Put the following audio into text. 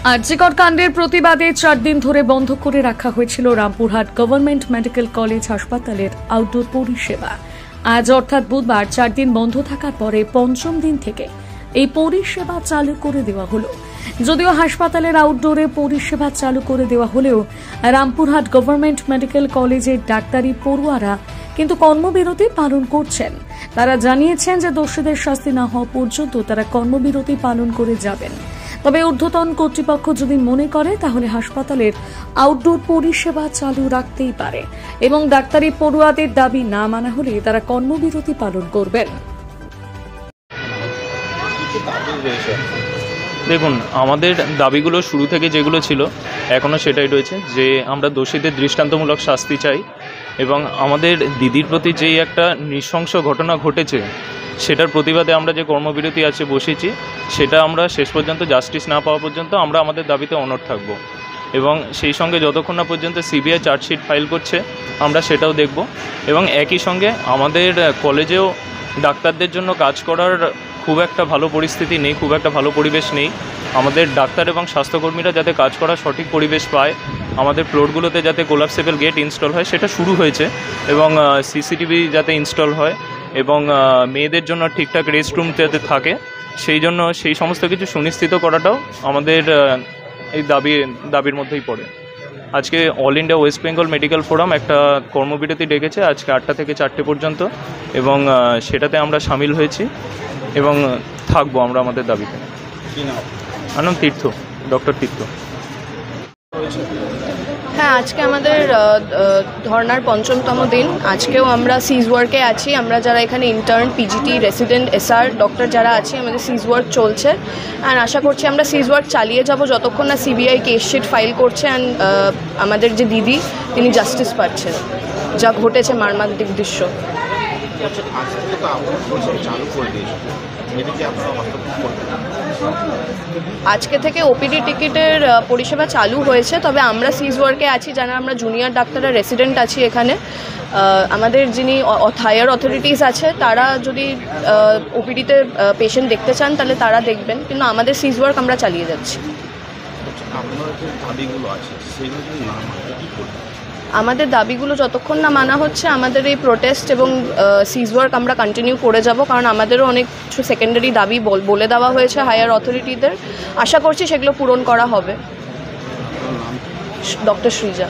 আরজিকর কাণ্ডের প্রতিবাদে 4 দিন ধরে বন্ধ করে রাখা হয়েছিল রামপুরহাট গভর্নমেন্ট মেডিকেল কলেজ হাসপাতালের আউটডোর পরিষেবা। আজ অর্থাৎ বুধবার 4 দিন বন্ধ থাকার পরে পঞ্চম দিন থেকে এই পরিষেবা চালু করে দেওয়া হলো। যদিও হাসপাতালের আউটডোরে পরিষেবা চালু করে দেওয়া হলেও রামপুরহাট গভর্নমেন্ট মেডিকেল কলেজের ডাক্তারি পড়ুয়ারা কিন্তু কর্মবিরতি পালন করছেন। তারা জানিয়েছেন যে দোষীদের শাস্তি না হওয়া পর্যন্ত তারা কর্মবিরতি পালন করে যাবেন। তবে ঊর্ধ্বতন কর্তৃপক্ষ যদি মনে করে তাহলে হাসপাতালের আউটডোর পরিষেবা চালু রাখতেই পারে এবং ডাক্তারি পড়ুয়াদের দাবি না মানা হলে তারা কর্মবিরতি পালন করবেন। দেখুন, আমাদের দাবিগুলো শুরু থেকে যেগুলো ছিল এখনও সেটাই রয়েছে যে আমরা দোষীদের দৃষ্টান্তমূলক শাস্তি চাই এবং আমাদের দিদির প্রতি যেই একটা নৃশংস ঘটনা ঘটেছে সেটার প্রতিবাদে আমরা যে কর্মবিরতি আছে বসেছি, সেটা আমরা শেষ পর্যন্ত জাস্টিস না পাওয়া পর্যন্ত আমরা আমাদের দাবিতে অনড় থাকব এবং সেই সঙ্গে যতক্ষণ না পর্যন্ত সিবিআই চার্জশিট ফাইল করছে আমরা সেটাও দেখব। এবং একই সঙ্গে আমাদের কলেজেও ডাক্তারদের জন্য কাজ করার খুব একটা ভালো পরিস্থিতি নেই, খুব একটা ভালো পরিবেশ নেই। আমাদের ডাক্তার এবং স্বাস্থ্যকর্মীরা যাতে কাজ করার সঠিক পরিবেশ পায়, আমাদের ফ্লোরগুলোতে যাতে কোলাপসেবল গেট ইনস্টল হয় সেটা শুরু হয়েছে এবং সিসিটিভি যাতে ইনস্টল হয় এবং মেয়েদের জন্য ঠিকঠাক রেস্টরুম যাতে থাকে সেই সমস্ত কিছু সুনিশ্চিত করাটাও আমাদের এই দাবির মধ্যেই পড়ে। আজকে all India West Bengal medical forum একটা কর্মবিরতি ডেকেছে আজকে 8টা থেকে 4টে পর্যন্ত এবং সেটাতে আমরা সামিল হয়েছি এবং থাকবো আমরা আমাদের দাবিতে। আমার নাম তীর্থ, ডক্টর তীর্থ। হ্যাঁ, আজকে আমাদের ধর্নার পঞ্চমতম দিন। আজকেও আমরা সিজ ওয়ার্কে আছি। আমরা যারা এখানে intern, PGT, resident, SR doctor যারা আছি, আমাদের সিজ ওয়ার্ক চলছে অ্যান্ড আশা করছি আমরা সিজ ওয়ার্ক চালিয়ে যাব যতক্ষণ না সিবিআই কেসশিট ফাইল করছে অ্যান্ড আমাদের যে দিদি তিনি জাস্টিস পাচ্ছেন যা ঘটেছে মর্মান্তিক দৃশ্য। আজকে থেকে ওপিডি টিকিটের পরিষেবা চালু হয়েছে, তবে আমরা সিজ ওয়ার্কে আছি যারা আমরা জুনিয়র ডাক্তাররা রেসিডেন্ট আছি এখানে। আমাদের যিনি হায়ার অথরিটিস আছে তারা যদি ওপিডিতে পেশেন্ট দেখতে চান তাহলে তারা দেখবেন, কিন্তু আমাদের সিজ ওয়ার্ক আমরা চালিয়ে যাচ্ছি। আমাদের দাবিগুলো যতক্ষণ না মানা হচ্ছে আমাদের এই প্রোটেস্ট এবং সিজ ওয়ার্ক আমরা কন্টিনিউ করে যাব, কারণ আমাদেরও অনেক কিছু সেকেন্ডারি দাবি বলে দেওয়া হয়েছে হায়ার অথরিটিদের। আশা করছি সেগুলো পূরণ করা হবে। ডক্টর সৃজা।